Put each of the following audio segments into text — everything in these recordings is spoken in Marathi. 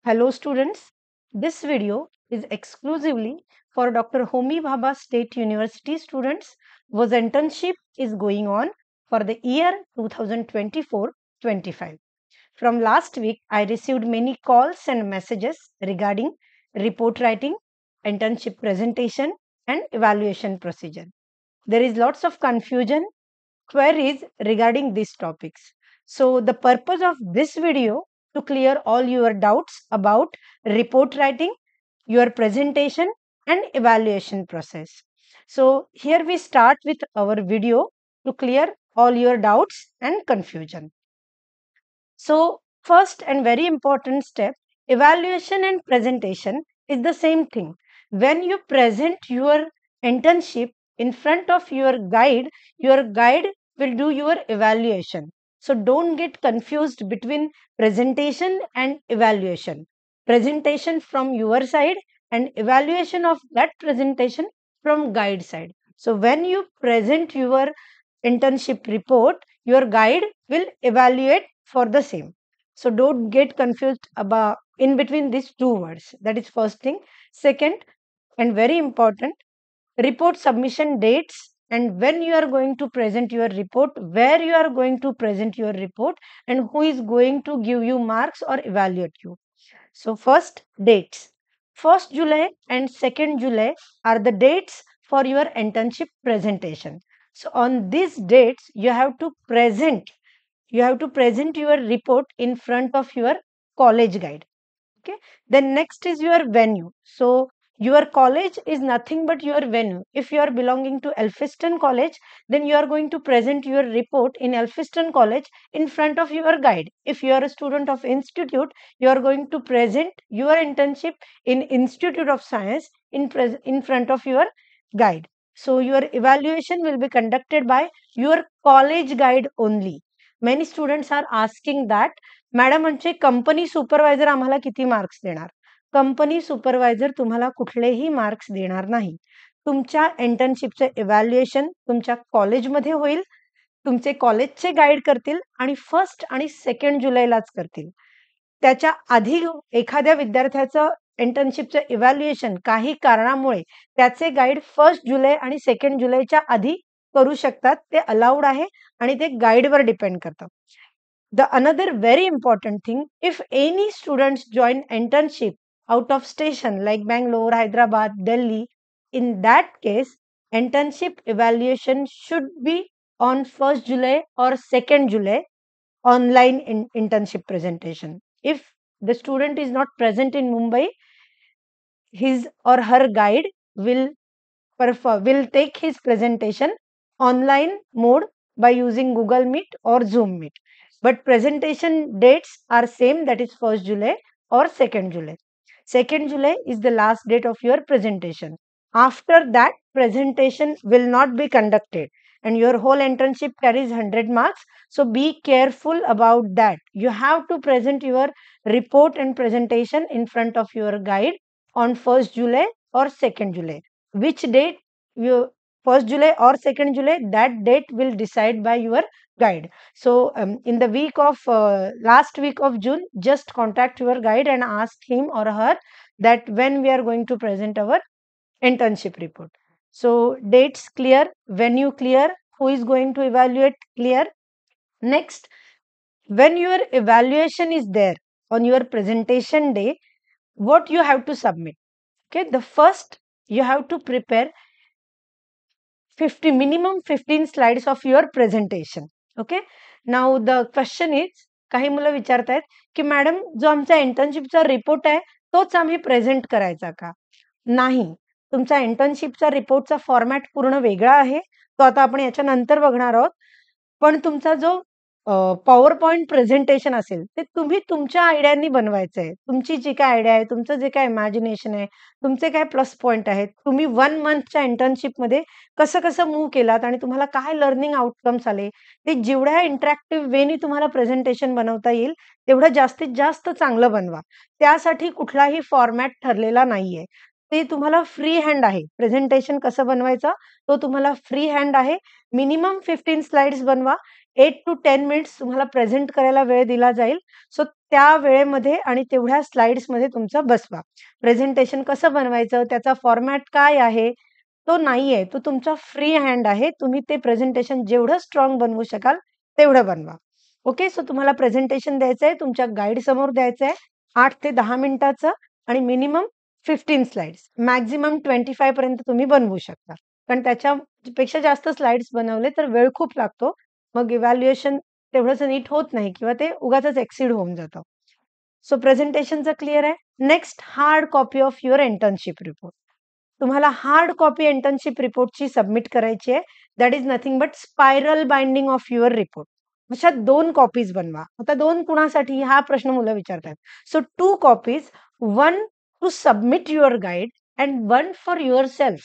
Hello students, this video is exclusively for Dr. Homi Bhabha State University students whose internship is going on for the year 2024-25. From last week, I received many calls and messages regarding report writing, internship presentation and evaluation procedure. There is lots of confusion, queries regarding these topics. So the purpose of this video to clear all your doubts about report writing, your presentation and evaluation process. So here we start with our video to clear all your doubts and confusion. So first and very important step, evaluation and presentation is the same thing. When you present your internship in front of your guide will do your evaluation. So don't get confused between presentation and evaluation. Presentation from your side and evaluation of that presentation from guide side. So when you present your internship report, your guide will evaluate for the same. So don't get confused about in between these two words. That is first thing. Second, and very important, report submission dates and when you are going to present your report, where you are going to present your report, and who is going to give you marks or evaluate you. So first, dates. 1st July and 2nd July are the dates for your internship presentation. So on these dates, you have to present your report in front of your college guide. Okay. Then next is your venue. So your college is nothing but your venue. If you are belonging to Elphinstone College, then you are going to present your report in Elphinstone College in front of your guide. If you are a student of institute, you are going to present your internship in Institute of Science in front of your guide. So your evaluation will be conducted by your college guide only. Many students are asking that madam आमचे कंपनी सुपरवायझर आम्हाला किती मार्क्स देणार? कंपनी सुपरवायझर तुम्हाला कुठलेही मार्क्स देणार नाही. तुमच्या इंटर्नशिपचे इव्हॅल्युएशन तुमच्या कॉलेजमध्ये होईल. तुमचे कॉलेजचे गाईड करतील आणि 1st आणि 2nd जुलैलाच करतील. त्याच्या आधी एखाद्या विद्यार्थ्याचं इंटर्नशिपचं इव्हॅल्युएशन काही कारणामुळे त्याचे गाईड 1st जुलै आणि 2nd जुलैच्या आधी करू शकतात. ते अलाउड आहे आणि ते गाईडवर डिपेंड करतं. The another very important thing, if any students join internship out of station like Bangalore, Hyderabad, Delhi, in that case, internship evaluation should be on 1st July or 2nd July online internship presentation. If the student is not present in Mumbai, his or her guide will take his presentation online mode by using Google Meet or Zoom Meet. But presentation dates are same, that is 1st July or 2nd July. 2nd July is the last date of your presentation. After that, presentation will not be conducted and your whole internship carries 100 marks. So be careful about that. You have to present your report and presentation in front of your guide on 1st July or 2nd July. Which date you 1st July or 2nd July, that date will decide by your guide. So in the week of last week of June, just contact your guide and ask him or her that when we are going to present our internship report. So dates clear, venue clear, who is going to evaluate clear. Next, when your evaluation is there on your presentation day, what you have to submit? Okay, the first you have to prepare minimum 15 slides of your presentation. Okay, now the question is, काही मुलं विचारतायत की मॅडम जो आमचा इंटर्नशिपचा रिपोर्ट आहे तोच आम्ही प्रेझेंट करायचा का? नाही, तुमचा इंटर्नशिपचा रिपोर्टचा फॉर्मॅट पूर्ण वेगळा आहे. तो आता आपण याच्या नंतर बघणार आहोत. पण तुमचा जो पॉवर पॉइंट प्रेझेंटेशन असेल ते तुम्ही तुमच्या आयडियानी बनवायचं आहे. तुमची जी काय आयडिया आहे, तुमचं जे काय इमॅजिनेशन आहे, तुमचे काय प्लस पॉइंट आहेत, तुम्ही 1 मंथच्या इंटर्नशिपमध्ये कसं कसं मूव्ह केलात आणि तुम्हाला काय लर्निंग आउटकम्स आले, ते जेवढ्या इंटरॅक्टिव्ह वेनी तुम्हाला प्रेझेंटेशन बनवता येईल तेवढं जास्तीत जास्त चांगलं बनवा. त्यासाठी कुठलाही फॉर्मॅट ठरलेला नाहीये. ते तुम्हाला फ्री हँड आहे. प्रेझेंटेशन कसं बनवायचं तो तुम्हाला फ्री हँड आहे. मिनिमम 15 स्लाइड्स बनवा. 8 to 10 मिनिट्स तुम्हाला प्रेझेंट करायला वेळ दिला जाईल. सो त्या वेळेमध्ये आणि तेवढ्या स्लाइड्समध्ये तुमचं बसवा. प्रेझेंटेशन कसं बनवायचं, त्याचा फॉर्मॅट काय आहे, तो नाहीये. तो तुमचा फ्री हँड आहे. तुम्ही ते प्रेझेंटेशन जेवढं स्ट्राँग बनवू शकाल, तेवढं बनवा. ओके. सो तुम्हाला प्रेझेंटेशन द्यायचंय, तुमच्या गाईड समोर द्यायचंय 8 ते 10 मिनिटाचं आणि मिनिमम 15 स्लाइड्स. मॅक्सिमम 25 पर्यंत तुम्ही बनवू शकता. कारण त्याच्यापेक्षा जास्त स्लाइड्स बनवले तर वेळ खूप लागतो. मग इव्हॅल्युएशन तेवढंसं नीट होत नाही किंवा ते उगाचच एक्सीड होऊन जातं. सो प्रेझेंटेशनचं क्लिअर आहे. Next hard copy of your internship report. तुम्हाला हार्ड कॉपी इंटर्नशिप रिपोर्टची सबमिट करायची आहे. That is nothing but spiral binding of your report. अशा 2 कॉपीज बनवा. आता 2 कुणासाठी हा प्रश्न मुलं विचारतात. So 2 copies, 1 to submit your guide and 1 for yourself.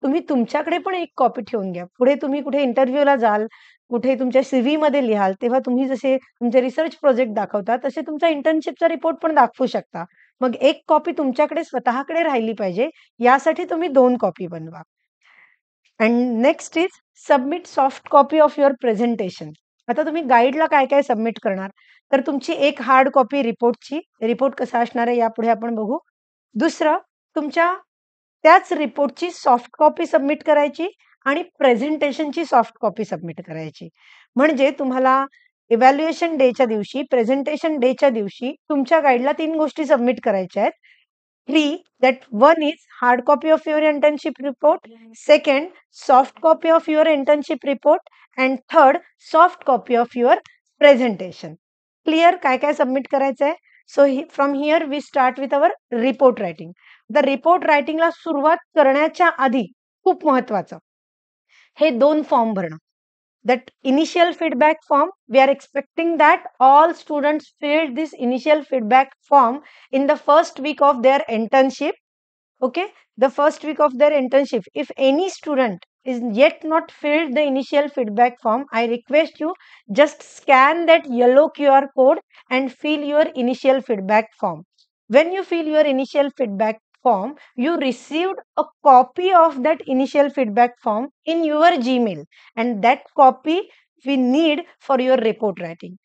तुम्ही तुमच्याकडे पण एक कॉपी ठेवून घ्या. पुढे तुम्ही कुठे इंटरव्ह्यूला जाल, कुठे तुमच्या सीव्हीमध्ये लिहाल, तेव्हा तुम्ही जसे तुमचे रिसर्च प्रोजेक्ट दाखवता, तसे तुमचा इंटर्नशिपचा रिपोर्ट पण दाखवू शकता. मग एक कॉपी तुमच्याकडे स्वतःकडे राहिली पाहिजे, यासाठी तुम्ही 2 कॉपी बनवा. And next is submit soft copy of your presentation. आता तुम्ही गाईडला काय-काय सबमिट करणार? तर तुमची एक हार्ड कॉपी रिपोर्टची. रिपोर्ट कसा असणार आहे यापुढे आपण बघू. दुसरं, तुमच्या त्याच रिपोर्टची सॉफ्ट कॉपी सबमिट करायची आणि प्रेझेंटेशनची सॉफ्ट कॉपी सबमिट करायची. म्हणजे तुम्हाला इव्हॅल्युएशन डेच्या दिवशी, प्रेझेंटेशन डेच्या दिवशी तुमच्या गाईडला 3 गोष्टी सबमिट करायच्या आहेत. 3 that one is hard copy of your internship report, second soft copy of your internship report, and third soft copy of your presentation. Clear? काय सबमिट करायचं आहे? So from here we start with our report writing. The report रायटिंगला सुरुवात करण्याच्या आधी खूप महत्वाचं, हे 2 फॉर्म भरणं. That initial feedback form, we are expecting that all students filled this initial feedback form in the first week of their internship. Okay, the first week of their internship. If any student is yet not filled the initial feedback form, I request you just scan that yellow QR code and fill your initial feedback form. When you fill your initial feedback form, you received a copy of that initial feedback form in your Gmail, and that copy we need for your report writing.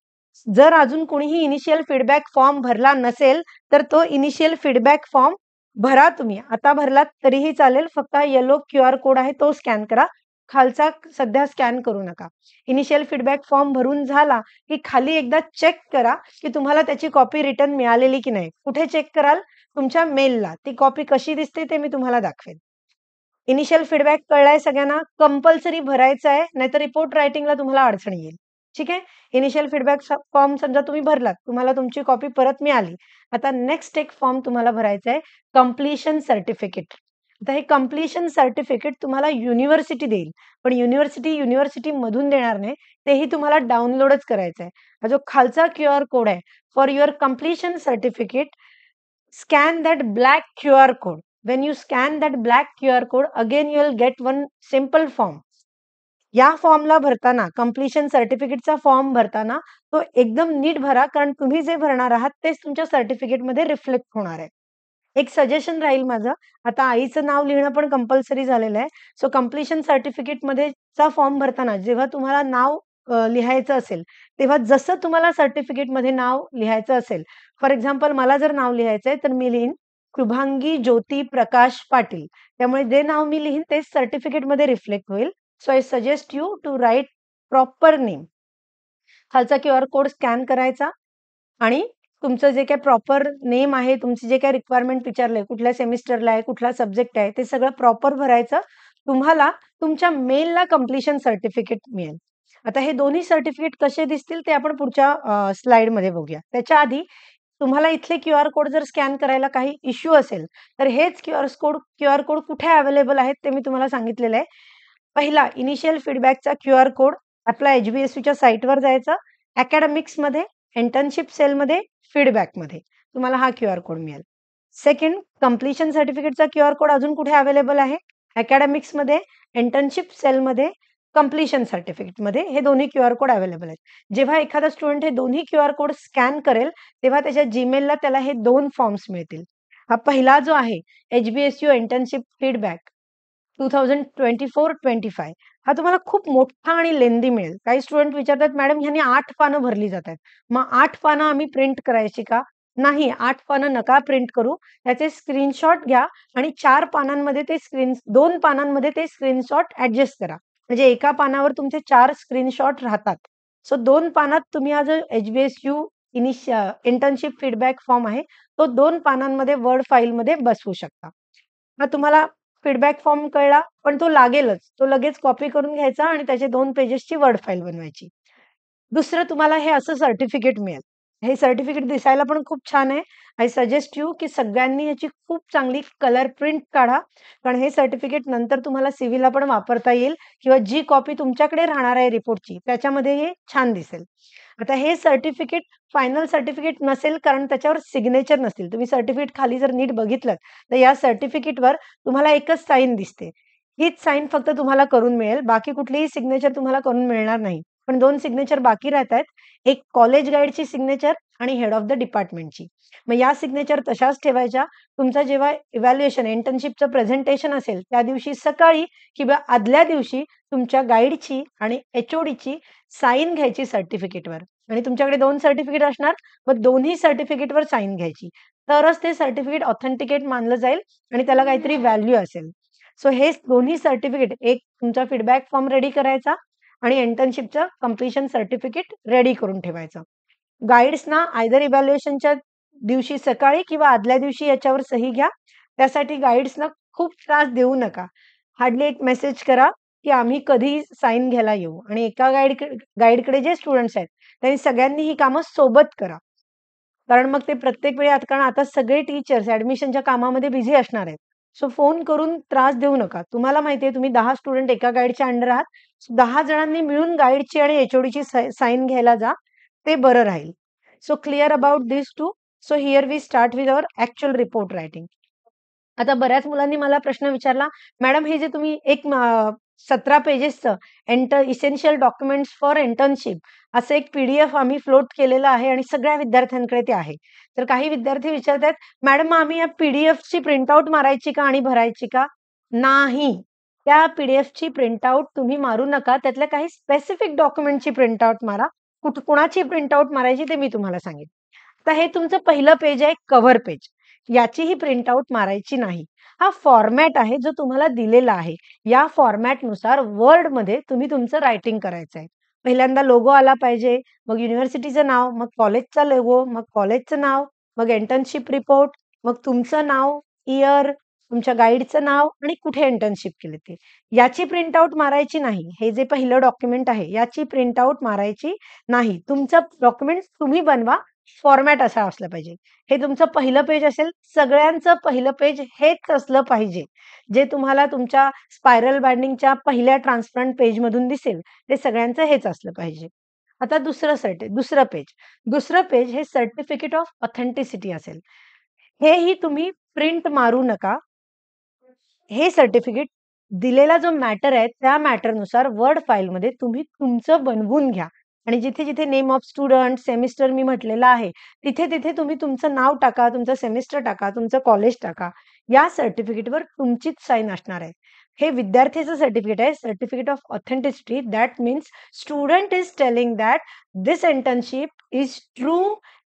जर अजून कोणीही इनिशियल फीडबॅक फॉर्म भरला नसेल, तर तो इनिशियल फीडबॅक फॉर्म भरा तुम्ही. आता भरलात तरीही चालेल, फक्त येलो QR कोड आहे तो स्कॅन करा. खालचा सध्या स्कॅन करू नका. इनिशियल फीडबॅक फॉर्म भरून झाला की खाली एकदा चेक करा की तुम्हाला त्याची कॉपी रिटर्न मिळालेली की नाही. कुठे चेक कराल? तुमच्या मेलला. ती कॉपी कशी दिसते ते मी तुम्हाला दाखवेन. इनिशियल फीडबॅक कळलाय सगळ्यांना? कंपल्सरी भरायचा आहे, नाहीतर रिपोर्ट रायटिंगला तुम्हाला अडचण येईल. ठीक आहे. इनिशियल फीडबॅक फॉर्म समजा तुम्ही भरलात, तुम्हाला तुमची कॉपी परत मिळाली. आता नेक्स्ट एक फॉर्म तुम्हाला भरायचा आहे, कंप्लीशन सर्टिफिकेट. आता हे कंप्लीशन सर्टिफिकेट तुम्हाला युनिव्हर्सिटी देईल, पण युनिव्हर्सिटी मधून देणार नाही, तेही तुम्हाला डाउनलोडच करायचं आहे. हा जो खालचा QR कोड आहे, for your completion certificate, scan that black QR code. When you scan that black QR code, again you will get one simple form. या फॉर्मला भरताना, कंप्लीशन सर्टिफिकेटचा फॉर्म भरताना तो एकदम नीट भरा, कारण तुम्ही जे भरणार आहात तेच तुमच्या सर्टिफिकेटमध्ये रिफ्लेक्ट होणार आहे. एक सजेशन राहील माझं, आता आईचं नाव लिहिणं पण कंपल्सरी झालेलं आहे. सो कंप्लीशन सर्टिफिकेटमध्ये चा फॉर्म भरताना जेव्हा तुम्हाला नाव लिहायचं असेल, तेव्हा जसं तुम्हाला सर्टिफिकेटमध्ये नाव लिहायचं असेल, फॉर एक्झाम्पल मला जर नाव लिहायचंय तर मी लिहीन शुभांगी ज्योती प्रकाश पाटील. त्यामुळे जे नाव मी लिहीन तेच सर्टिफिकेटमध्ये रिफ्लेक्ट होईल. So I suggest you to write proper name. खालचा QR कोड स्कॅन करायचा आणि तुमचं जे काही प्रॉपर नेम आहे, तुमचे जे काही रिक्वायरमेंट विचारलंय, कुठल्या सेमिस्टरला आहे, कुठला सब्जेक्ट आहे, ते सगळं प्रॉपर भरायचं. तुम्हाला तुमच्या मेलला कंप्लीशन सर्टिफिकेट मिळेल. आता हे दोन्ही सर्टिफिकेट कसे दिसतील ते आपण पुढच्या स्लाइडमध्ये बघूया. त्याच्या आधी तुम्हाला इथले QR कोड जर स्कॅन करायला काही इश्यू असेल, तर हेच QR कोड कुठे अवेलेबल आहेत ते मी तुम्हाला सांगितलेलं आहे. पहिला इनिशियल फीडबॅकचा QR कोड आपला HBSUच्या साईटवर जायचं, अकॅडमिक्समध्ये, इंटर्नशिप सेलमध्ये, फीडबॅकमध्ये तुम्हाला हा QR कोड मिळेल. सेकंड, कंप्लीशन सर्टिफिकेटचा QR कोड अजून कुठे अवेलेबल आहे? अकॅडमिक्समध्ये, इंटर्नशिप सेलमध्ये, कंप्लीशन सर्टिफिकेटमध्ये हे दोन्ही QR कोड अवेलेबल आहेत. जेव्हा एखादा स्टुडंट हे दोन्ही QR कोड स्कॅन करेल, तेव्हा त्याच्या Gmailला त्याला हे 2 फॉर्म्स मिळतील. हा पहिला जो आहे HBSU इंटर्नशिप फीडबॅक 2024-25, हा तुम्हाला खूप मोठा आणि लेंदी मिळेल. काही स्टुडंट विचारतात, "मॅडम ह्यानी 8 पानं भरली जातायत. मग 8 पानं आम्ही प्रिंट करायची का?" नाही, 8 पानं नका प्रिंट करू. त्याचे स्क्रीनशॉट घ्या आणि 4 पानांमध्ये ते 2 पानांमध्ये ते स्क्रीनशॉट ॲडजस्ट करा. म्हणजे एका पानावर तुमचे 4 स्क्रीनशॉट राहतात. सो 2 पानात तुम्ही हा जो HBSU इंटर्नशिप फीडबॅक फॉर्म आहे, तो 2 पानांमध्ये वर्ड फाईलमध्ये बसवू शकता. मग तुम्हाला फीडबॅक फॉर्म कळला, पण तो लागेलच. तो लगेच कॉपी करून घ्यायचा आणि त्याचे 2 पेजेसची वर्ड फाइल बनवायची. दुसरं तुम्हाला हे असं सर्टिफिकेट मिळेल. हे सर्टिफिकेट दिसायला पण खूप छान आहे. आय सजेस्ट यू की सगळ्यांनी याची खूप चांगली कलर प्रिंट काढा. कारण हे सर्टिफिकेट नंतर तुम्हाला सीव्हीला पण वापरता येईल किंवा जी कॉपी तुमच्याकडे राहणार आहे रिपोर्टची, त्याच्यामध्ये हे छान दिसेल. आता हे सर्टिफिकेट फायनल सर्टिफिकेट नसेल कारण त्याच्यावर सिग्नेचर नसतील. तुम्ही सर्टिफिकेट खाली जर नीट बघितलंत, तर या सर्टिफिकेटवर तुम्हाला एकच साईन दिसते. हीच साईन फक्त तुम्हाला करून मिळेल. बाकी कुठलीही सिग्नेचर तुम्हाला करून मिळणार नाही. पण 2 सिग्नेचर बाकी राहतायत. एक कॉलेज गाईडची सिग्नेचर आणि हेड ऑफ द डिपार्टमेंटची. मग या सिग्नेचर तशाच ठेवायच्या. तुमचं जेव्हा इव्हॅल्युएशन इंटर्नशिपचं प्रेझेंटेशन असेल, त्या दिवशी सकाळी किंवा आदल्या दिवशी तुमच्या गाईडची आणि एच-ओ-डीची साइन घ्यायची सर्टिफिकेटवर आणि तुमच्याकडे 2 सर्टिफिकेट असणार, मग दोन्ही सर्टिफिकेटवर साइन घ्यायची. तरच ते सर्टिफिकेट ऑथेंटिकेट मानलं जाईल आणि त्याला काहीतरी व्हॅल्यू असेल. सो हे दोन्ही सर्टिफिकेट एक तुमचा फीडबॅक फॉर्म रेडी करायचा आणि इंटर्नशिपचं कंप्लीशन सर्टिफिकेट रेडी करून ठेवायचं. गाईड्सना आयदर इव्हॅल्युएशनच्या दिवशी सकाळी किंवा आदल्या दिवशी याच्यावर सही घ्या. त्यासाठी गाईड्सना खूप त्रास देऊ नका. हार्डली एक मेसेज करा, की आम्ही कधी साइन घ्यायला येऊ आणि एका गाईडकडे जे स्टुडंट्स आहेत, त्यांनी सगळ्यांनी ही कामं सोबत करा. कारण मग ते प्रत्येक वेळी कारण आता सगळे टीचर्स ॲडमिशनच्या कामामध्ये बिझी असणार आहेत. सो फोन करून त्रास देऊ नका. तुम्हाला माहिती आहे तुम्ही 10 स्टुडंट एका गाईडच्या अंडर आहात. 10 जणांनी मिळून गाईडची आणि एच-ओ-डीची साइन घ्यायला जा. ते बरं राहील. So clear about this too. So here we start with our actual report writing. आता बऱ्याच मुलांनी मला प्रश्न विचारला, "मॅडम हे जे तुम्ही 17 पेजेसचं इसेन्शियल डॉक्युमेंट्स फॉर इंटर्नशिप असं एक पी-डी-एफ आम्ही फ्लोट केलेलं आहे आणि सगळ्या विद्यार्थ्यांकडे ते आहे." तर काही विद्यार्थी विचारतायत, "मॅडम मग आम्ही या पी-डी-एफची प्रिंटआउट मारायची का आणि भरायची का?" नाही. त्या पी-डी-एफची प्रिंटआउट तुम्ही मारू नका. त्यातल्या काही स्पेसिफिक डॉक्युमेंटची प्रिंटआउट मारा. कुणाची प्रिंटआउट मारायची ते मी तुम्हाला सांगेन. तर हे तुमचं पहिलं पेज आहे कव्हर पेज. याचीही प्रिंटआउट मारायची नाही. हा फॉर्मॅट आहे जो तुम्हाला दिलेला आहे. या फॉर्मॅटनुसार वर्डमध्ये तुम्ही तुमचं रायटिंग करायचं आहे. पहिल्यांदा लोगो आला पाहिजे, मग युनिव्हर्सिटीचं नाव, मग कॉलेजचा लोगो, मग कॉलेजचं नाव, मग इंटर्नशिप रिपोर्ट, मग तुमचं नाव, इयर, तुमच्या गाईडचं नाव आणि कुठे इंटर्नशिप केली ते. याची प्रिंटआउट मारायची नाही. हे जे पहिलं डॉक्युमेंट आहे, याची प्रिंटआउट मारायची नाही. तुमचं डॉक्युमेंट तुम्ही बनवा. फॉर्मॅट असा असला पाहिजे. हे तुमचं पहिलं पेज असेल. सगळ्यांचं पहिलं पेज हेच असलं पाहिजे. जे तुम्हाला तुमच्या स्पायरल बाइंडिंगच्या पहिल्या ट्रान्सपरंट पेजमधून दिसेल, ते सगळ्यांचं हेच असलं पाहिजे. आता दुसरं पेज. दुसरं पेज हे सर्टिफिकेट ऑफ ऑथेंटिसिटी असेल. हेही तुम्ही प्रिंट मारू नका. हे सर्टिफिकेट दिलेला जो मॅटर आहे, त्या मॅटरनुसार वर्ड फाईलमध्ये तुम्ही तुमचं बनवून घ्या आणि जिथे-जिथे नेम ऑफ स्टुडंट, सेमिस्टर मी म्हटलेलं आहे, तिथे-तिथे तुम्ही तुमचं नाव टाका, तुमचं सेमिस्टर टाका, तुमचं कॉलेज टाका. या सर्टिफिकेटवर तुमचीच साइन असणार आहे. हे विद्यार्थ्याचं सर्टिफिकेट आहे, certificate of authenticity. That means student is telling that this internship is true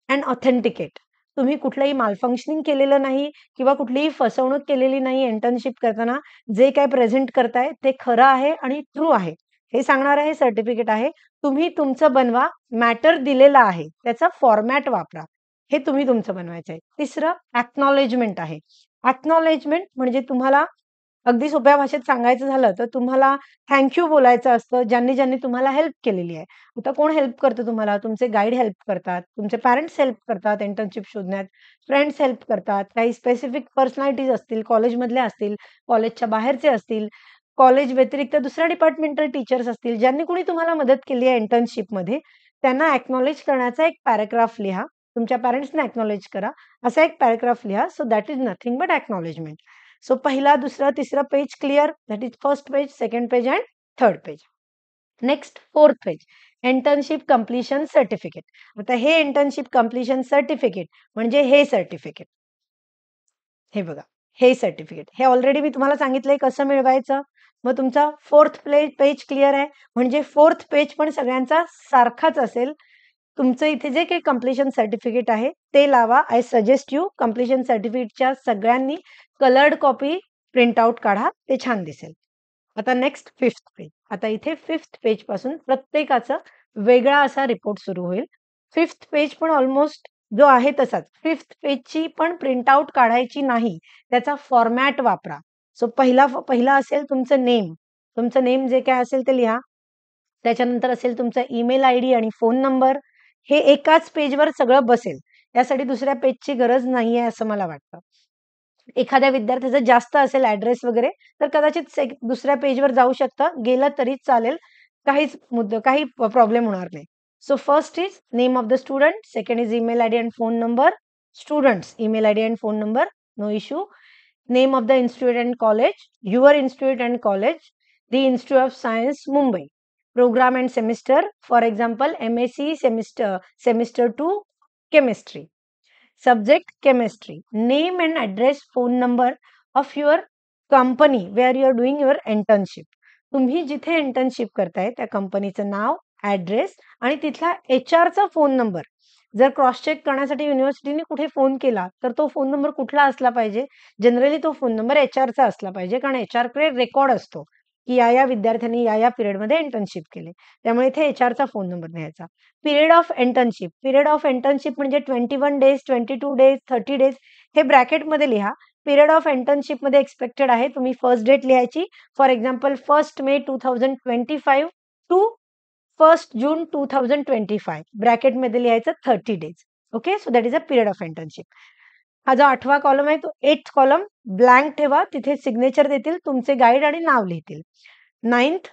and authenticate. तुम्ही कुठलंही मालफंक्शनिंग केलेलं नाही किंवा कुठलीही फसवणूक केलेली नाही इंटर्नशिप करताना. जे काही प्रेझेंट करताय ते खरं आहे आणि ट्रू आहे. हे सांगणारं हे सर्टिफिकेट आहे. तुम्ही तुमचं बनवा. मॅटर दिलेला आहे. त्याचा फॉर्मॅट वापरा. हे तुम्ही तुमचं बनवायचं आहे. तिसरं अॅक्नॉलेजमेंट आहे. अॅक्नॉलेजमेंट म्हणजे तुम्हाला अगदी सोप्या भाषेत सांगायचं झालं तर तुम्हाला थँक यू बोलायचं असतं ज्यांनी तुम्हाला हेल्प केलेली आहे. आता कोण हेल्प करतं तुम्हाला? तुमचे गाईड हेल्प करतात, तुमचे पॅरेंट्स हेल्प करतात इंटर्नशिप शोधण्यात, फ्रेंड्स हेल्प करतात, काही स्पेसिफिक पर्सनॅलिटीज असतील, कॉलेजमधल्या असतील, कॉलेजच्या बाहेरचे असतील, कॉलेज व्यतिरिक्त दुसऱ्या डिपार्टमेंटल टीचर्स असतील, ज्यांनी कुणी तुम्हाला मदत केली आहे इंटर्नशिपमध्ये, त्यांना अॅक्नॉलेज करण्याचा एक पॅराग्राफ लिहा. तुमच्या पॅरेंट्सना अॅक्नॉलेज करा. असा एक पॅराग्राफ लिहा. So that is nothing but acknowledgement. So पहिला, दुसरा, तिसरा page clear. That is first page, second page and third page. Next fourth page, internship completion certificate. आता हे इंटर्नशिप कंप्लीशन सर्टिफिकेट म्हणजे हे सर्टिफिकेट. हे बघा, हे सर्टिफिकेट. हे ऑलरेडी मी तुम्हाला सांगितलंय कसं मिळवायचं. मग तुमचा फोर्थ पेज क्लिअर आहे, म्हणजे फोर्थ पेज पण सगळ्यांचा सारखाच असेल. तुमचं इथे जे काही कंप्लीशन सर्टिफिकेट आहे ते लावा. आय सजेस्ट यू कंप्लीशन सर्टिफिकेटच्या सगळ्यांनी कलर्ड कॉपी प्रिंट आउट काढा, ते छान दिसेल. आता नेक्स्ट फिफ्थ पेज. आता इथे फिफ्थ पेज पासून प्रत्येकाचं वेगळा असा रिपोर्ट सुरू होईल. फिफ्थ पेज पण ऑलमोस्ट जो आहे तसाच. फिफ्थ पेजची पण प्रिंट आउट काढायची नाही, त्याचा फॉर्मॅट वापरा. सो पहिला असेल तुमचं नेम. तुमचं नेम जे काय असेल ते लिहा. त्याच्यानंतर असेल तुमचा ईमेल आयडी आणि फोन नंबर. हे एकाच पेजवर सगळं बसेल. यासाठी दुसऱ्या पेजची गरज नाहीये असं मला वाटतं. एखाद्या विद्यार्थ्याचं जास्त असेल ॲड्रेस वगैरे, तर कदाचित दुसऱ्या पेजवर जाऊ शकतं. गेलं तरी चालेल. काही प्रॉब्लेम होणार नाही. So first is name of the student, second is email ID and phone number. Students email ID and phone number, no issue. Name of the institute and college, your institute and college, the Institute of Science, Mumbai. Program and semester, for example, MSc semester 2, chemistry. Subject, chemistry. Name and address, phone number of your company where you are doing your internship. तुम्ही जिथे इंटर्नशिप करताय त्या कंपनीचं नाव, ॲड्रेस आणि तिथला HR चा फोन नंबर. जर क्रॉस चेक करण्यासाठी युनिव्हर्सिटीने कुठे फोन केला तर तो फोन नंबर कुठला असला पाहिजे? जनरली तो फोन नंबर HR चा असला पाहिजे, कारण HR कडे रेकॉर्ड असतो की या विद्यार्थ्यांनी या पिरियडमध्ये इंटर्नशिप केली. त्यामुळे इथे HR चा फोन नंबर लिहायचा. पिरियड ऑफ इंटर्नशिप म्हणजे 21 डेज, 22 डेज, 30 डेज हे ब्रॅकेटमध्ये लिहा. पिरियड ऑफ इंटर्नशिपमध्ये एक्सपेक्टेड आहे तुम्ही फर्स्ट डेट लिहायची. फॉर एक्झाम्पल 1 मे 2025 टू 1 जून 2025 ब्रॅकेटमध्ये लिहायचं 30 days. Okay, so that is a period of internship. हा जो 8वा कॉलम आहे तो 8th कॉलम ब्लँक ठेवा. तिथे सिग्नेचर देतील, तुमचे गाईड आणि नाव लिहितील. 9th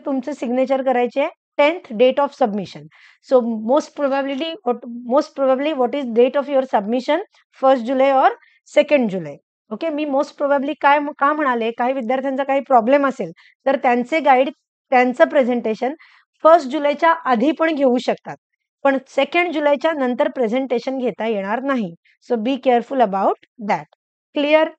तुमचे सिग्नेचर करायचे आहे. 10th date of submission. So most probably what is date of your submission, 1 जुलै और 2 जुलै. ओके, मी मोस्ट प्रोबॅबली का म्हणाले, काही विद्यार्थ्यांचा काही प्रॉब्लेम असेल तर त्यांचे गाईड, त्यांचं प्रेझेंटेशन 1 जुलैच्या आधी पण घेऊ शकतात, पण 2 जुलैच्या नंतर प्रेझेंटेशन घेता येणार नाही. So be careful about that. Clear?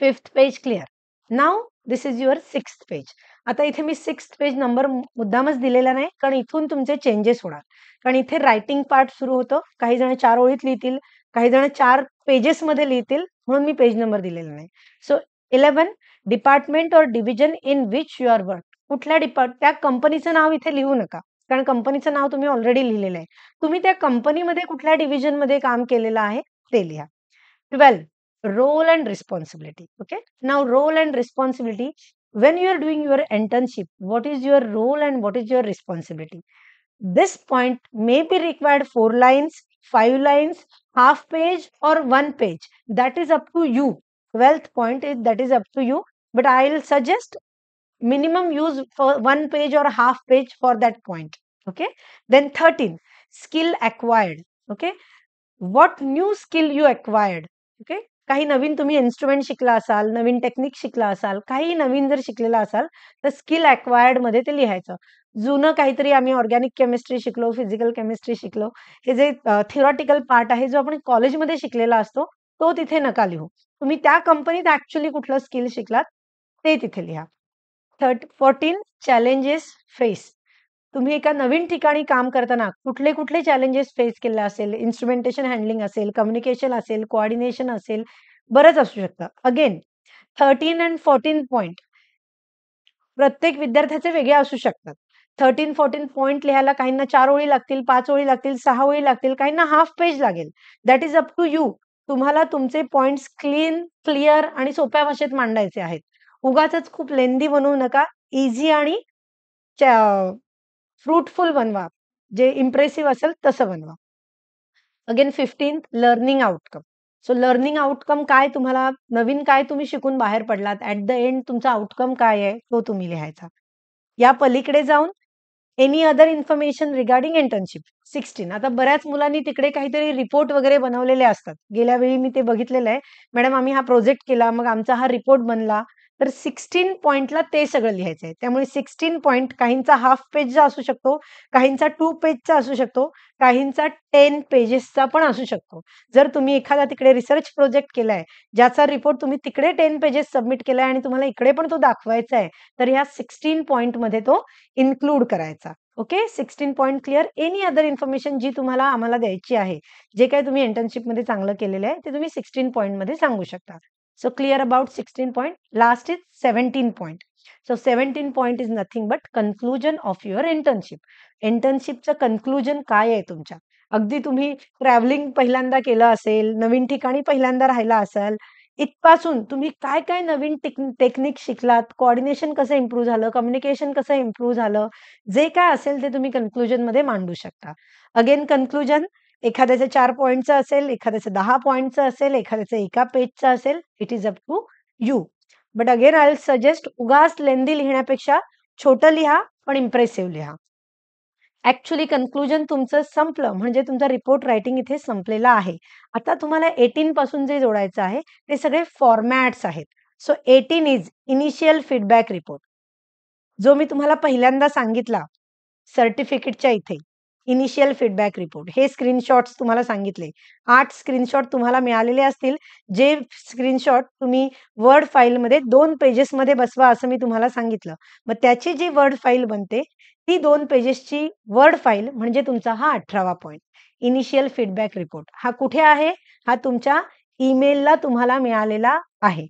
Fifth page clear. Now this is your sixth page. आता इथे मी सिक्स्थ पेज नंबर मुद्दामच दिलेला नाही, कारण इथून तुमचे चेंजेस होणार. कारण इथे रायटिंग पार्ट सुरू होतो. काही जण 4 ओळीत लिहितील, काही जण 4 पेजेसमध्ये लिहितील, म्हणून मी पेज नंबर दिलेला नाही. So 11 department or division in which you are work. त्या कंपनीचं नाव इथे लिहू नका, कारण कंपनीचं नाव तुम्ही ऑलरेडी लिहिलेलं आहे. तुम्ही त्या कंपनीमध्ये कुठल्या डिव्हिजनमध्ये काम केलेलं आहे ते लिहा. 12 role and responsibility. Okay, now role and responsibility. When you are doing your internship, what is your role and what is your responsibility? This point may be required 4 lines, 5 lines, half page or 1 page. That is up to you. 12th point is that is up to you, but I will suggest minimum use for 1 page or half page for that point. Okay, then 13 skill acquired. Okay, what new skill you acquired. Okay, काही नवीन तुम्ही इन्स्ट्रुमेंट शिकला असाल, नवीन टेक्निक शिकला असाल, काही नवीन जर शिकलेला असाल तर स्किल अक्वायर्ड मध्ये ते लिहायचं. जुनं काहीतरी आम्ही ऑर्गॅनिक केमिस्ट्री शिकलो, फिजिकल केमिस्ट्री शिकलो, हे जे थिओरटिकल पार्ट आहे जो आपण कॉलेजमध्ये शिकलेला असतो तो तिथे नका लिहू. तुम्ही त्या कंपनीत ऍक्च्युअली कुठलं स्किल शिकलात ते तिथे लिहा. 14 चॅलेंजेस फेस. तुम्ही एका नवीन ठिकाणी काम करताना कुठले कुठले चॅलेंजेस फेस केले असेल, इन्स्ट्रुमेंटेशन हँडलिंग असेल, कम्युनिकेशन असेल, कोऑर्डिनेशन असेल, बरंच असू शकतं. अगेन 13 अँड 14 पॉइंट प्रत्येक विद्यार्थ्याचे वेगळे असू शकतात. 13-14 पॉइंट लिहायला काहींना 4 ओळी लागतील, 5 ओळी लागतील, 6 ओळी लागतील, काहींना हाफ पेज लागेल. That is up to you. तुम्हाला तुमचे पॉइंट्स क्लिअर आणि सोप्या भाषेत मांडायचे आहेत. उगाचच खूप लेंदी बनवू नका. इझी आणि फ्रुटफुल बनवा. जे इम्प्रेसिव्ह असेल तसं बनवा. Again 15th learning outcome. So learning outcome काय, तुम्हाला नवीन काय तुम्ही शिकून बाहेर पडलात, ऍट द एंड तुमचा आउटकम काय आहे तो तुम्ही लिहायचा. या पलीकडे जाऊन any other information regarding internship. 16 आता बऱ्याच मुलांनी तिकडे काहीतरी रिपोर्ट वगैरे बनवलेले असतात. गेल्या वेळी मी ते बघितलेलं आहे. मॅडम आम्ही हा प्रोजेक्ट केला, मग आमचा हा रिपोर्ट बनला. तर 16 पॉइंटला ते सगळं लिहायचं आहे. त्यामुळे 16 पॉइंट काहींचा हाल्फ पेजचा असू शकतो, काहींचा 2 पेजचा असू शकतो, काहींचा 10 पेजेसचा पण असू शकतो. जर तुम्ही एखादा तिकडे रिसर्च प्रोजेक्ट केलाय, ज्याचा रिपोर्ट तुम्ही तिकडे 10 पेजेस सबमिट केलाय आणि तुम्हाला इकडे पण तो दाखवायचा आहे, तर ह्या 16 पॉइंटमध्ये तो इन्क्लूड करायचा. Okay, 16 point clear. Any other information जी तुम्हाला आम्हाला द्यायची आहे, जे काही तुम्ही इंटर्नशिपमध्ये चांगलं केलेलं आहे, ते तुम्ही 16 पॉइंटमध्ये सांगू शकता. So clear about 16 point. Last is 17 point. So 17 point is nothing but conclusion of your internship. इंटर्नशिपचं कन्क्लुजन काय आहे तुमच्या? अगदी तुम्ही ट्रॅव्हलिंग पहिल्यांदा केलं असेल, नवीन ठिकाणी पहिल्यांदा राहिला असाल, इथपासून तुम्ही काय काय नवीन टेक्निक शिकलात, कोऑर्डिनेशन कसं इम्प्रूव्ह झालं, कम्युनिकेशन कसं इम्प्रूव्ह झालं, जे काय असेल ते तुम्ही कन्क्लुजनमध्ये मांडू शकता. अगेन कन्क्लुजन एखाद्याचं 4 पॉइंटचं असेल, एखाद्याचं 10 पॉइंटचं असेल, एखाद्याचं एका पेजचं असेल. It is up to you. But again I will suggest उगाच लेंदी लिहिण्यापेक्षा छोटं लिहा, पण इम्प्रेसिव्ह लिहा. ॲक्चुअली कन्क्लुजन तुमचं संपलं म्हणजे तुमचा रिपोर्ट रायटिंग इथे संपलेला आहे. आता तुम्हाला 18 पासून जे जोडायचं आहे, ते सगळे फॉर्मॅट्स आहेत. So 18 is initial feedback report. जो मी तुम्हाला पहिल्यांदा सांगितला सर्टिफिकेटच्या इथे इनिशियल फीडबॅक रिपोर्ट हे स्क्रीनशॉट्स तुम्हाला सांगितले. 8 स्क्रीनशॉट तुम्हाला मिळालेले असतील. जे स्क्रीनशॉट तुम्ही वर्ड फाईलमध्ये 2 पेजेसमध्ये बसवा असं मी तुम्हाला सांगितलं. मग त्याची जी वर्ड फाईल बनते ती 2 पेजेसची वर्ड फाईल म्हणजे तुमचा हा 18वा पॉइंट. इनिशियल फीडबॅक रिपोर्ट हा कुठे आहे? हा तुमच्या ईमेलला तुम्हाला मिळालेला आहे.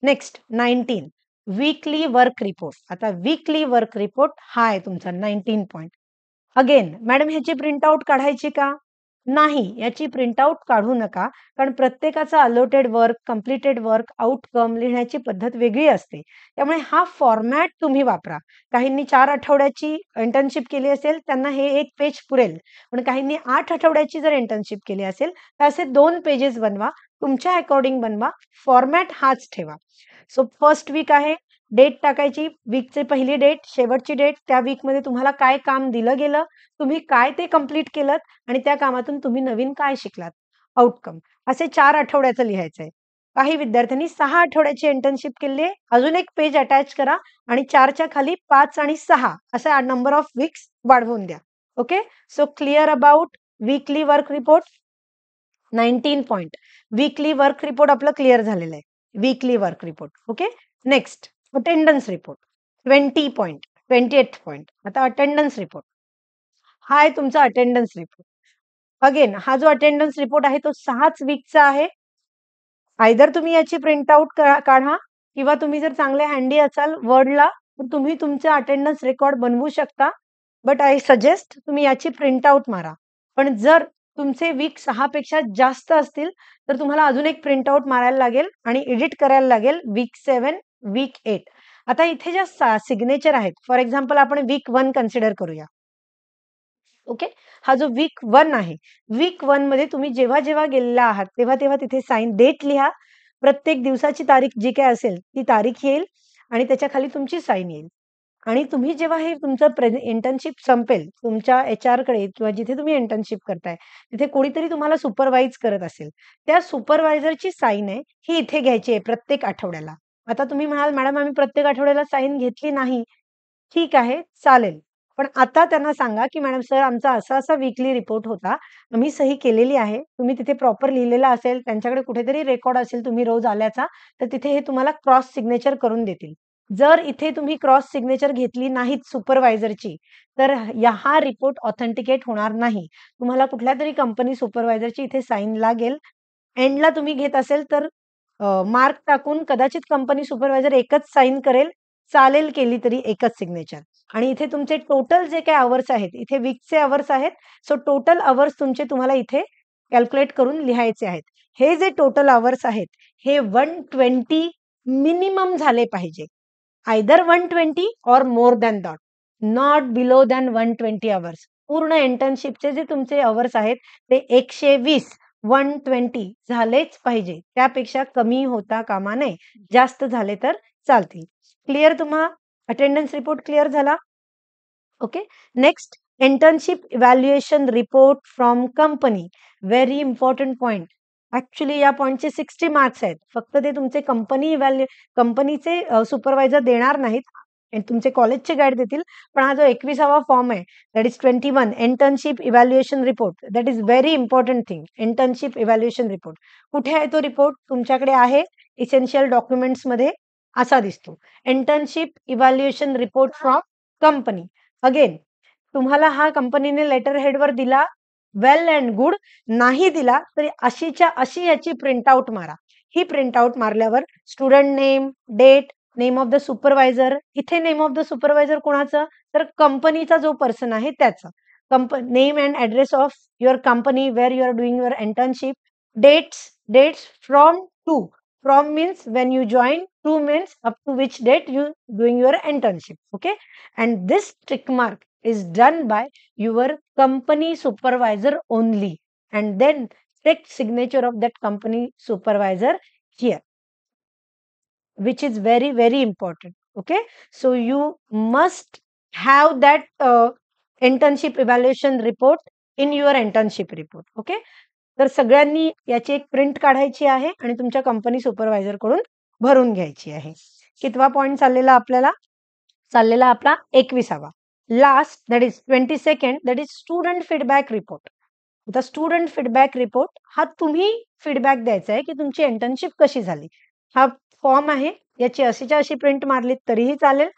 Next 19 weekly work report. आता वीकली वर्क रिपोर्ट हा आहे तुमचा 19 पॉइंट. अगेन मॅडम ह्याची प्रिंटआउट काढायची का? नाही, याची प्रिंटआउट काढू नका. कारण प्रत्येकाचा allotted work, completed work, outcome लिहिण्याची पद्धत वेगळी असते. त्यामुळे हा फॉर्मॅट तुम्ही वापरा. काहींनी 4 आठवड्याची इंटर्नशिप केली असेल, त्यांना हे 1 पेज पुरेल. पण काहींनी 8 आठवड्याची जर इंटर्नशिप केली असेल, तर असे 2 पेजेस बनवा. तुमच्या अकॉर्डिंग बनवा. फॉर्मॅट हाच ठेवा. सो फर्स्ट वीक आहे, डेट टाकायची, वीकची पहिली डेट, शेवटची डेट, त्या वीकमध्ये तुम्हाला काय काम दिलं गेलं, तुम्ही काय ते कंप्लीट केलत आणि त्या कामातून तुम्ही नवीन काय शिकलात, आउटकम. असे 4 आठवड्याचं लिहायचंय. काही विद्यार्थ्यांनी 6 आठवड्याची इंटर्नशिप केली आहे. अजून एक पेज अटॅच करा आणि 4च्या खाली 5 आणि 6 असा नंबर ऑफ वीक्स वाढवून द्या. Okay, so clear about weekly work report. 19 point weekly work report आपलं क्लिअर झालेलं आहे. Weekly work report. Okay, next attendance report. 20 point 28 point. आता अटेंडन्स रिपोर्ट हा आहे तुमचा अटेंडन्स रिपोर्ट. अगेन हा जो अटेंडन्स रिपोर्ट आहे तो 6च वीकचा आहे. आयदर तुम्ही याची प्रिंटआउट काढा किंवा तुम्ही जर चांगले हँडी असाल वर्डला तर तुम्ही तुमचा अटेंडन्स रेकॉर्ड बनवू शकता. बट आय सजेस्ट तुम्ही याची प्रिंटआउट मारा. पण जर तुमचे वीक 6 पेक्षा जास्त असतील तर तुम्हाला अजून एक प्रिंटआउट मारायला लागेल आणि एडिट करायला लागेल वीक 7, वीक 8. आता इथे ज्या सिग्नेचर आहेत, फॉर एक्झाम्पल आपण वीक 1 कन्सिडर करूया. ओके, हा जो वीक 1 आहे, वीक 1 मध्ये तुम्ही जेव्हा जेव्हा गेलेला आहात तेव्हा तेव्हा तिथे साइन डेट लिहा. प्रत्येक दिवसाची तारीख जी काय असेल ती तारीख येईल आणि त्याच्या खाली तुमची साइन येईल. आणि तुम्ही जेव्हा हे तुमचं इंटर्नशिप संपेल, तुमच्या HR कडे किंवा जिथे तुम्ही इंटर्नशिप करताय, तिथे कोणीतरी तुम्हाला सुपरवाईज करत असेल. त्या सुपरवायझरची साइन आहे, ही इथे घ्यायची आहे प्रत्येक आठवड्याला. आता तुम्ही म्हणाल, "मॅडम आम्ही प्रत्येक आठवड्याला साइन घेतली नाही." ठीक आहे, चालेल. पण आता त्यांना सांगा, की "मॅडम सर आमचा असा-असा वीकली रिपोर्ट होता. आम्ही सही केलेली आहे." तुम्ही तिथे प्रॉपर लिहिलेलं असेल, त्यांच्याकडे कुठेतरी रेकॉर्ड असेल तुम्ही रोज आल्याचा, तर तिथे हे तुम्हाला क्रॉस सिग्नेचर करून देतील. जर इथे तुम्ही क्रॉस सिग्नेचर घेतली नाहीत सुपरवायझरची, तर हा रिपोर्ट ऑथेंटिकेट होणार नाही. तुम्हाला कुठल्यातरी कंपनी सुपरवायझरची इथे साइन लागेल. एंडला तुम्ही घेत असेल तर मार्क टाकून कदाचित कंपनी सुपरवायझर एकच साइन करेल. चालेल केली तरी एकच सिग्नेचर. आणि इथे तुमचे टोटल जे काही अवर्स आहेत, इथे वीकचे अवर्स आहेत. सो टोटल अवर्स तुमचे तुम्हाला इथे कॅल्क्युलेट करून लिहायचे आहेत. हे जे टोटल अवर्स आहेत, हे 120 मिनिमम झाले पाहिजे. Either 120 or more than that. Not below than 120 hours. पूर्ण इंटर्नशिपचे जे तुमचे अवर्स आहेत, ते 120 120 झालेच पाहिजे. त्यापेक्षा कमी होता कामा नये. जास्त झाले तर चालतील. क्लिअर तुम्हा अटेंडन्स रिपोर्ट क्लिअर झाला? Okay. Next internship evaluation report from company. Very important point. Actually या पॉईंटचे 60 मार्क्स आहेत. फक्त ते तुमचे कंपनीचे सुपरवायझर देणार नाहीत. तुमचे कॉलेजचे गाईड देतील. पण हा जो 21वा फॉर्म आहे, that is 21 internship evaluation report. That is very important thing. Internship evaluation report कुठे आहे? तो रिपोर्ट तुमच्याकडे आहे इसेन्शियल डॉक्युमेंट्स मध्ये असा दिसतो. Internship evaluation report from company. Again तुम्हाला हा कंपनीने लेटर हेडवर दिला, वेल अँड गुड. नाही दिला तरी अशीच्या अशी याची प्रिंटआउट मारा. ही प्रिंटआउट मारल्यावर student name, date, name of the supervisor. इथे नेम ऑफ द सुपरवायझर कोणाचं? तर कंपनीचा जो पर्सन आहे त्याचा. Name and address of your company where you are doing your internship. Dates from to. From means when you join, to means up to which date you doing your internship. Okay, and this tick mark is done by your company supervisor only, and then take signature of that company supervisor here, which is very very important. Okay, so you must have that internship evaluation report in your internship report. Okay, तर सगळ्यांनी याची एक प्रिंट काढायची आहे आणि तुमच्या कंपनी सुपरवायझर कडून भरून घ्यायची आहे. कितवा पॉइंट चाललेला आपल्याला? चाललेला आपला 21वा. Last that is 22nd, that is student feedback report. आता स्टुडंट फीडबॅक रिपोर्ट हा तुम्ही फीडबॅक द्यायचा आहे की तुमची इंटर्नशिप कशी झाली. हा फॉर्म आहे, याची अशीच्या अशी प्रिंट मारली तरीही चालेल.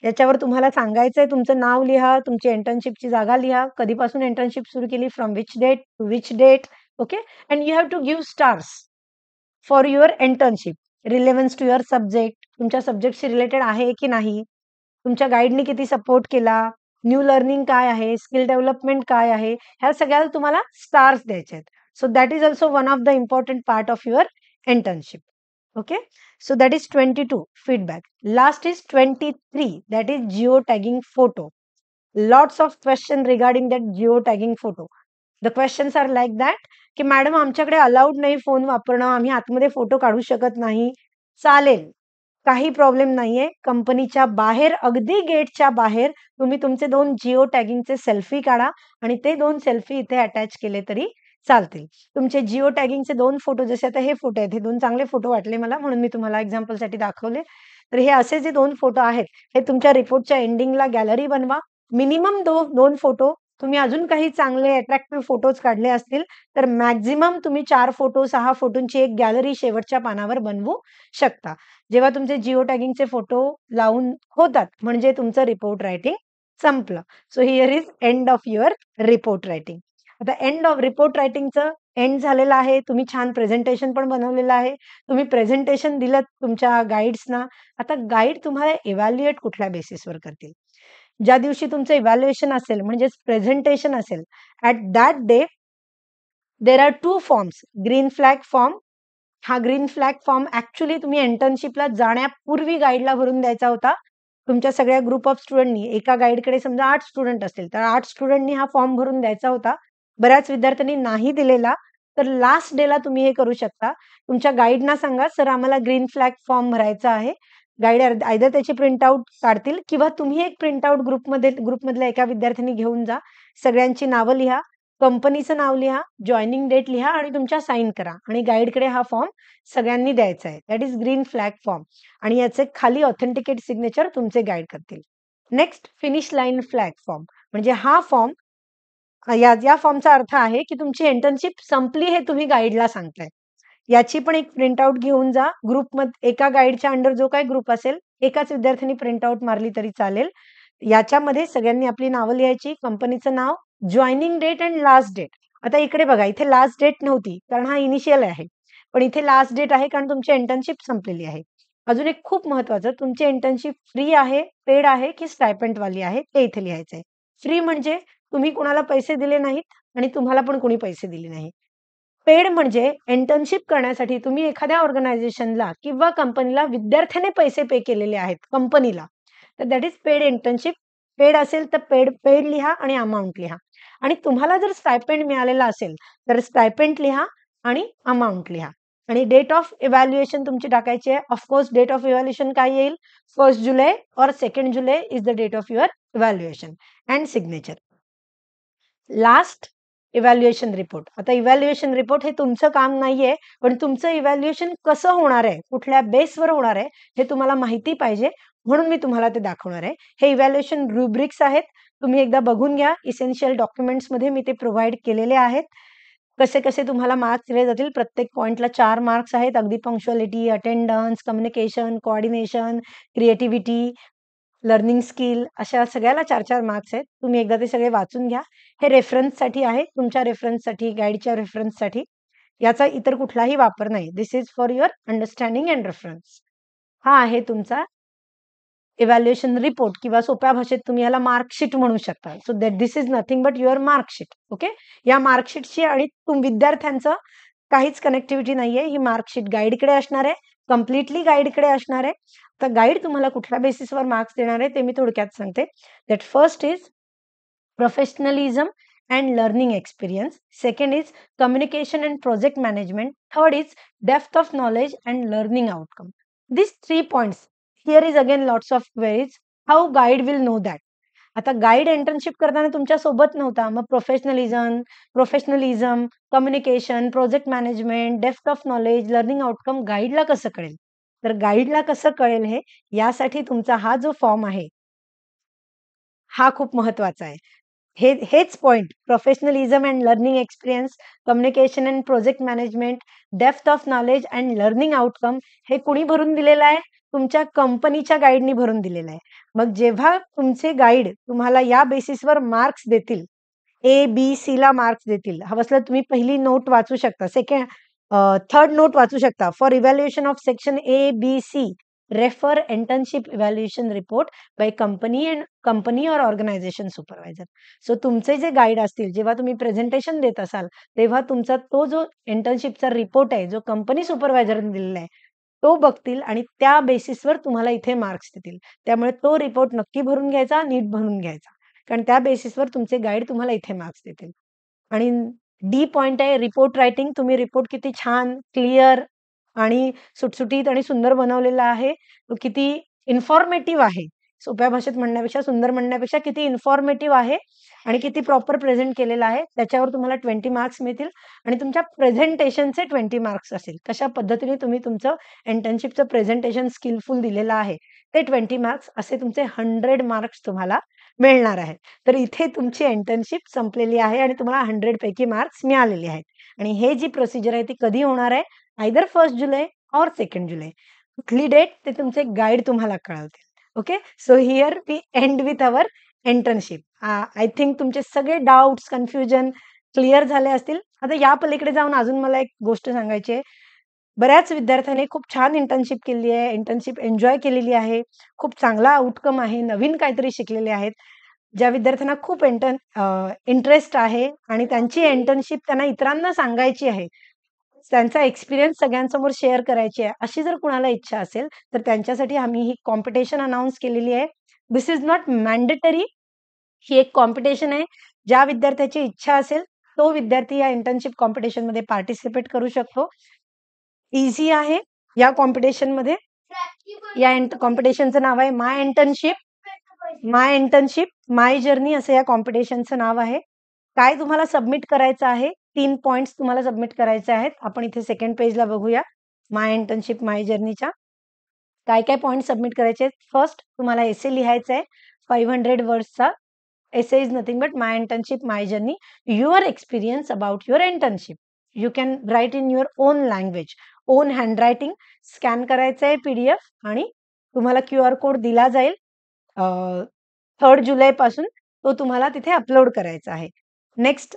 याच्यावर तुम्हाला सांगायचंय तुमचं नाव लिहा, तुमची इंटर्नशिपची जागा लिहा, कधीपासून इंटर्नशिप सुरू केली, from which date to which date. Okay, and you have to give stars for your internship. Relevance to your subject, तुमच्या सब्जेक्टशी रिलेटेड आहे की नाही, तुमच्या गाईडनी किती सपोर्ट केला, न्यू लर्निंग काय आहे, स्किल डेव्हलपमेंट काय आहे, ह्या सगळ्याला तुम्हाला स्टार्स द्यायचे आहेत. So that is also one of the important part of your internship. Okay, so that is 22 feedback. Last is 23, that is geotagging photo. Lots of questions regarding that geotagging photo. The questions are like that की मॅडम आमच्याकडे अलाउड नाही फोन वापरणं, आम्ही आतमध्ये फोटो काढू शकत नाही. चालेल, काही प्रॉब्लेम नाहीये. कंपनीच्या बाहेर, अगदी गेटच्या बाहेर तुम्ही तुमचे 2 जिओ टॅगिंगचे सेल्फी काढा आणि ते 2 सेल्फी इथे अटॅच केले तरी चालतील. तुमचे जिओ टॅगिंगचे 2 फोटो, जसे आता हे फोटो आहेत, हे 2 चांगले फोटो वाटले मला म्हणून मी तुम्हाला एक्झाम्पलसाठी दाखवले. तर हे असे जे 2 फोटो आहेत, हे तुमच्या रिपोर्टच्या एंडिंगला गॅलरी बनवा. Minimum 2 photo. तुम्ही अजून काही चांगले अट्रॅक्टिव्ह फोटोज काढले असतील तर मॅक्झिमम तुम्ही 4 फोटो 6 फोटोंची एक गॅलरी शेवटच्या पानावर बनवू शकता. जेव्हा तुमचे जिओ टॅगिंगचे फोटो लावून होतात म्हणजे तुमचं रिपोर्ट रायटिंग संपलं. So here is end of your report writing. आता एंड ऑफ रिपोर्ट रायटिंगचं एंड झालेलं आहे. तुम्ही छान प्रेझेंटेशन पण बनवलेलं आहे. तुम्ही प्रेझेंटेशन दिलं तुमच्या गाईड्सना. आता गाईड तुम्हाला इव्हॅल्युएट कुठल्या बेसिसवर करतील? ज्या दिवशी तुमचं इव्हॅल्युएशन असेल म्हणजेच प्रेझेंटेशन असेल, at that day there are 2 forms. Green flag form. हा ग्रीन फ्लॅग फॉर्म ऍक्च्युली तुम्ही इंटर्नशिपला जाण्यापूर्वी गाईडला भरून द्यायचा होता. तुमच्या सगळ्या ग्रुप ऑफ स्टुडंटनी, एका गाईडकडे समजा 8 स्टुडंट असतील तर 8 स्टुडंटनी हा फॉर्म भरून द्यायचा होता. बऱ्याच विद्यार्थ्यांनी नाही दिलेला. तर लास्ट डेला तुम्ही हे करू शकता. तुमच्या गाईडना सांगा, सर आम्हाला ग्रीन फ्लॅग फॉर्म भरायचा आहे. गाईड आयदर त्याची प्रिंटआउट काढतील किंवा तुम्ही एक प्रिंटआउट ग्रुपमधल्या एका विद्यार्थ्यांनी घेऊन जा. सगळ्यांची नावं लिहा, कंपनीचं नाव लिहा, जॉईनिंग डेट लिहा आणि तुमच्या साईन करा आणि गाईडकडे हा फॉर्म सगळ्यांनी द्यायचा आहे. That is green flag form आणि याचे खाली ऑथेंटिकेट सिग्नेचर तुमचे गाईड करतील. Next, finish line flag form. म्हणजे हा फॉर्म, या फॉर्मचा अर्थ आहे की तुमची इंटर्नशिप संपली हे तुम्ही गाईडला सांगताय. याची पण एक प्रिंटआउट घेऊन जा. ग्रुपमध्ये एका गाईडच्या अंडर जो काही ग्रुप असेल, एकाच विद्यार्थ्यांनी प्रिंटआउट मारली तरी चालेल. याच्यामध्ये सगळ्यांनी आपली नावं लिहायची, कंपनीचं नाव, joining date and last date. आता इकडे बघा, इथे लास्ट डेट नव्हती कारण हा इनिशियल आहे, पण इथे लास्ट डेट आहे कारण तुमची इंटर्नशिप संपलेली आहे. अजून एक खूप महत्वाचं, तुमची इंटर्नशिप फ्री आहे, पेड आहे की स्टायपेंट वाली आहे ते इथे लिहायचं आहे. फ्री म्हणजे तुम्ही कोणाला पैसे दिले नाहीत आणि तुम्हाला पण कोणी पैसे दिले नाही. पेड म्हणजे इंटर्नशिप करण्यासाठी तुम्ही एखाद्या ऑर्गनायझेशनला किंवा कंपनीला विद्यार्थ्याने पैसे पे केलेले आहेत कंपनीला, तर that is paid internship. Paid असेल तर पेड पेड लिहा आणि अमाऊंट लिहा. आणि तुम्हाला जर स्टायपेंड मिळालेला असेल तर स्टायपेंड लिहा आणि अमाऊंट लिहा. आणि डेट ऑफ इव्हॅल्युएशन तुमची टाकायची आहे. ऑफकोर्स डेट ऑफ इव्हॅल्युएशन काय येईल? 1 जुलै और 2 July is the date of your evaluation and signature. Last evaluation report. आता इव्हॅल्युएशन रिपोर्ट हे तुमचं काम नाहीये, पण तुमचं इव्हॅल्युएशन कसं होणार आहे, कुठल्या बेसवर होणार आहे, हे तुम्हाला माहिती पाहिजे, म्हणून मी तुम्हाला ते दाखवणार आहे. हे इव्हॅल्युएशन रुब्रिक्स आहेत. तुम्ही एकदा बघून घ्या. इसेन्शियल डॉक्युमेंट्समध्ये मी ते प्रोव्हाईड केलेले आहेत. कसे-कसे तुम्हाला मार्क्स दिले जातील. प्रत्येक पॉइंटला 4 मार्क्स आहेत. अगदी punctuality, attendance, communication, coordination, creativity, learning skill अशा सगळ्याला 4-4 मार्क्स आहेत. तुम्ही एकदा ते सगळे वाचून घ्या. हे रेफरन्ससाठी आहे. तुमच्या रेफरन्ससाठी, गाईडच्या रेफरन्ससाठी. याचा इतर कुठलाही वापर नाही. This is for your understanding and reference. हा आहे तुमचा इव्हॅल्युएशन रिपोर्ट किंवा सोप्या भाषेत तुम्ही याला मार्कशीट म्हणू शकता. So that this is nothing but your marksheet. Okay. या मार्कशीटची आणि विद्यार्थ्यांचं काहीच कनेक्टिव्हिटी नाहीये. ही मार्कशीट गाईडकडे असणार आहे. कम्प्लिटली गाईडकडे असणार आहे. तर गाईड तुम्हाला कुठल्या बेसिसवर मार्क्स देणार आहे ते मी थोडक्यात सांगते. That first is professionalism and learning experience. Second is communication and project management. Third is depth of knowledge and learning outcome. These 3 points. Here is again lots of queries. How guide will know that? आता गाईड इंटर्नशिप करताना तुमच्या सोबत नव्हता. मग professionalism, communication, project management, depth of knowledge, learning outcome गाईडला कसं कळेल? तर गाईडला कसं कळेल हे यासाठी तुमचा हा जो फॉर्म आहे, हा खूप महत्वाचा आहे. हेच point professionalism and learning experience, communication and project management, depth of knowledge and learning outcome हे कुणी भरून दिलेलं आहे? तुमच्या कंपनीच्या गाईडनी भरून दिलेलं आहे. मग जेव्हा तुमचे गाईड तुम्हाला या बेसिसवर मार्क्स देतील, ए, बी, सी ला मार्क्स देतील. हवं असलं तुम्ही पहिली नोट वाचू शकता. थर्ड नोट वाचू शकता. For evaluation of section A, B, C refer internship evaluation report by company or organization supervisor. So तुमचे जे गाईड असतील, जेव्हा तुम्ही प्रेझेंटेशन देत असाल, तेव्हा तुमचा तो जो इंटर्नशिपचा रिपोर्ट आहे, जो कंपनी सुपरवायझरने दिलेला आहे, तो बघतील आणि त्या बेसिसवर तुम्हाला इथे मार्क्स देतील. त्यामुळे तो रिपोर्ट नक्की भरून घ्यायचा, नीट भरून घ्यायचा. कारण त्या बेसिसवर तुमचे गाईड तुम्हाला इथे मार्क्स देतील. आणि डी पॉइंट आहे रिपोर्ट रायटिंग. तुम्ही रिपोर्ट किती छान, क्लिअर आणि सुटसुटीत आणि सुंदर बनवलेला आहे. तो किती इन्फॉर्मेटिव्ह आहे. सोप्या भाषेत म्हणण्यापेक्षा, सुंदर म्हणण्यापेक्षा किती इन्फॉर्मेटिव्ह आहे आणि किती प्रॉपर प्रेझेंट केलेला आहे. त्याच्यावर तुम्हाला 20 मार्क्स मिळतील आणि तुमच्या प्रेझेंटेशनचे 20 मार्क्स असेल. कशा पद्धतीने तुम्ही तुमचं इंटर्नशिपचं प्रेझेंटेशन स्किलफुल दिलेलं आहे, ते 20 मार्क्स असे तुमचे 100 मार्क्स तुम्हाला मिळणार आहेत. तर इथे तुमची इंटर्नशिप संपलेली आहे आणि तुम्हाला 100 पैकी मार्क्स मिळालेले आहेत. आणि हे जी प्रोसिजर आहे ती कधी होणार आहे? आयदर 1 जुलै और 2 जुलै. कुठली डेट ते तुमचे गाईड तुम्हाला कळवतील. Okay. So here we end with our internship. I think तुमचे सगळे डाउट्स, कन्फ्युजन क्लिअर झाले असतील. आता या पलीकडे जाऊन अजून मला एक गोष्ट सांगायची आहे. बऱ्याच विद्यार्थ्यांनी खूप छान इंटर्नशिप केली आहे. इंटर्नशिप एन्जॉय केलेली आहे. खूप चांगला आउटकम आहे. नवीन काहीतरी शिकलेले आहेत. ज्या विद्यार्थ्यांना खूप इंटरेस्ट आहे आणि त्यांची इंटर्नशिप त्यांना इतरांना सांगायची आहे. त्यांचा एक्सपिरियन्स सगळ्यांसमोर शेअर करायची आहे. अशी जर कुणाला इच्छा असेल, तर त्यांच्यासाठी आम्ही ही कॉम्पिटिशन अनाउन्स केलेली आहे. This is not mandatory. ही एक कॉम्पिटिशन आहे. ज्या विद्यार्थ्याची इच्छा असेल, तो विद्यार्थी या इंटर्नशिप कॉम्पिटिशनमध्ये पार्टिसिपेट करू शकतो. ईझी आहे या कॉम्पिटिशनमध्ये. या कॉम्पिटिशनचं नाव आहे माय इंटर्नशिप माय जर्नी असं या कॉम्पिटिशनचं नाव आहे. काय तुम्हाला सबमिट करायचं आहे? 3 पॉइंट्स तुम्हाला सबमिट करायचे आहेत. आपण इथे सेकंड पेजला बघूया. माय इंटर्नशिप माय जर्नीच्या काय पॉइंट सबमिट करायचे आहेत? फर्स्ट तुम्हाला एसे लिहायचा आहे 500 वर्ड्सचा. Essay is nothing but my internship my journey, your experience about your internship. You can write in your own language, own handwriting. Scan करायचं आहे PDF आणि तुम्हाला QR कोड दिला जाईल. 3 जुलैपासून तो तुम्हाला तिथे अपलोड करायचा आहे. नेक्स्ट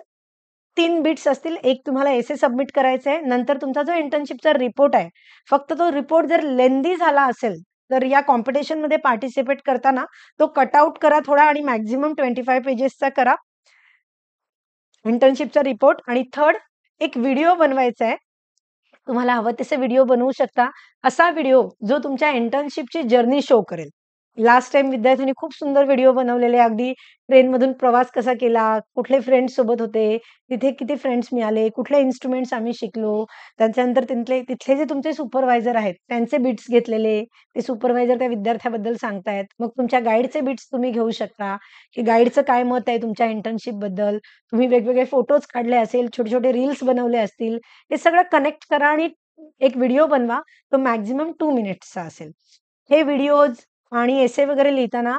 3 बिट्स असतील. एक तुम्हाला एसे सबमिट करायचा आहे. नंतर तुमचा जो इंटर्नशिपचा रिपोर्ट आहे, फक्त तो रिपोर्ट जर लेंदी झाला असेल, तर या कॉम्पिटिशनमध्ये पार्टिसिपेट करताना तो कट आउट करा थोडा आणि मॅक्सिमम 25 पेजेसचा करा इंटर्नशिपचा रिपोर्ट. आणि थर्ड, एक व्हिडिओ बनवायचा आहे. तुम्हाला हवं तसे व्हिडिओ बनवू शकता. असा व्हिडिओ जो तुमच्या इंटर्नशिपची जर्नी शो करेल. लास्ट टाईम विद्यार्थ्यांनी खूप सुंदर व्हिडिओ बनवलेले. अगदी ट्रेनमधून प्रवास कसा केला, कुठले फ्रेंड्स सोबत होते, तिथे किती फ्रेंड्स मिळाले, कुठले इन्स्ट्रुमेंट्स आम्ही शिकलो. त्याच्यानंतर तिथले जे तुमचे सुपरवायझर आहेत, त्यांचे बिट्स घेतलेले. ते सुपरवायझर त्या विद्यार्थ्याबद्दल सांगतायत. मग तुमच्या गाईडचे बिट्स तुम्ही घेऊ शकता, की गाईडचं काय मत आहे तुमच्या इंटर्नशिपबद्दल. तुम्ही वेगवेगळे फोटोज काढले असेल, छोटे-छोटे रील्स बनवले असतील. हे सगळं कनेक्ट करा आणि एक व्हिडिओ बनवा. तो मॅक्सिमम 2 मिनिट्सचा असेल. हे व्हिडिओज आणि एसे वगैरे लिहिताना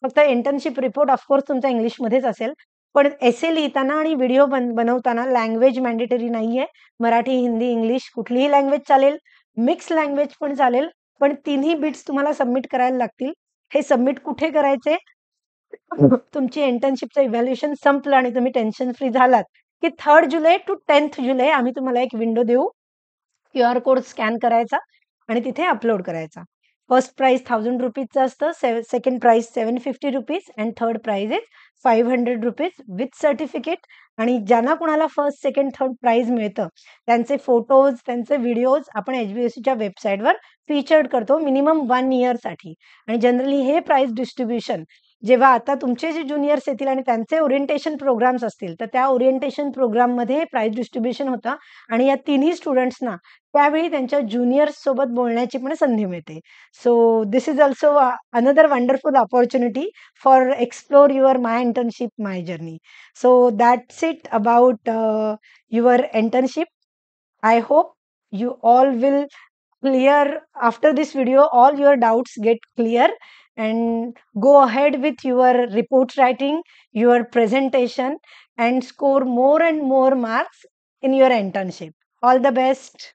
फक्त इंटर्नशिप रिपोर्ट ऑफकोर्स तुमचा इंग्लिशमध्येच असेल. पण एसे लिहिताना आणि व्हिडिओ बनवताना लँग्वेज मॅन्डेटरी नाहीये. मराठी, हिंदी, इंग्लिश कुठलीही लँग्वेज चालेल. मिक्स लँग्वेज पण चालेल. पण तिन्ही बिट्स तुम्हाला सबमिट करायला लागतील. हे सबमिट कुठे करायचे? तुमची इंटर्नशिपचं इव्हॅल्युएशन संपलं आणि तुम्ही टेन्शन फ्री झालात, की 3 जुलै टू 10th जुलै आम्ही तुम्हाला एक विंडो देऊ. क्यूआर कोड स्कॅन करायचा आणि तिथे अपलोड करायचा. फर्स्ट प्राइज ₹1000 असतं. Second prize ₹750 and third prize is ₹500 with certificate. आणि ज्यांना कुणाला फर्स्ट, सेकंड, थर्ड प्राइज मिळतं, त्यांचे फोटोज, त्यांचे व्हिडिओज आपण एच-बी-एफ-सीच्या वेबसाईटवर फीचर्ड करतो मिनिमम 1 इयरसाठी. आणि जनरली हे प्राइज डिस्ट्रिब्युशन जेव्हा आता तुमचे जे ज्युनियर्स येतील आणि त्यांचे ओरिएंटेशन प्रोग्राम्स असतील, तर त्या ओरिएंटेशन प्रोग्राममध्ये प्राइज डिस्ट्रिब्युशन होतं आणि या तिन्ही स्टुडंट्सना त्यावेळी त्यांच्या ज्युनियर्स सोबत बोलण्याची पण संधी मिळते. So this is also another wonderful opportunity for explore your my internship, my journey. So that's it about your internship. I hope you all will clear after this video, all your doubts get clear and go ahead with your report writing, your presentation, and score more and more marks in your internship. All the best.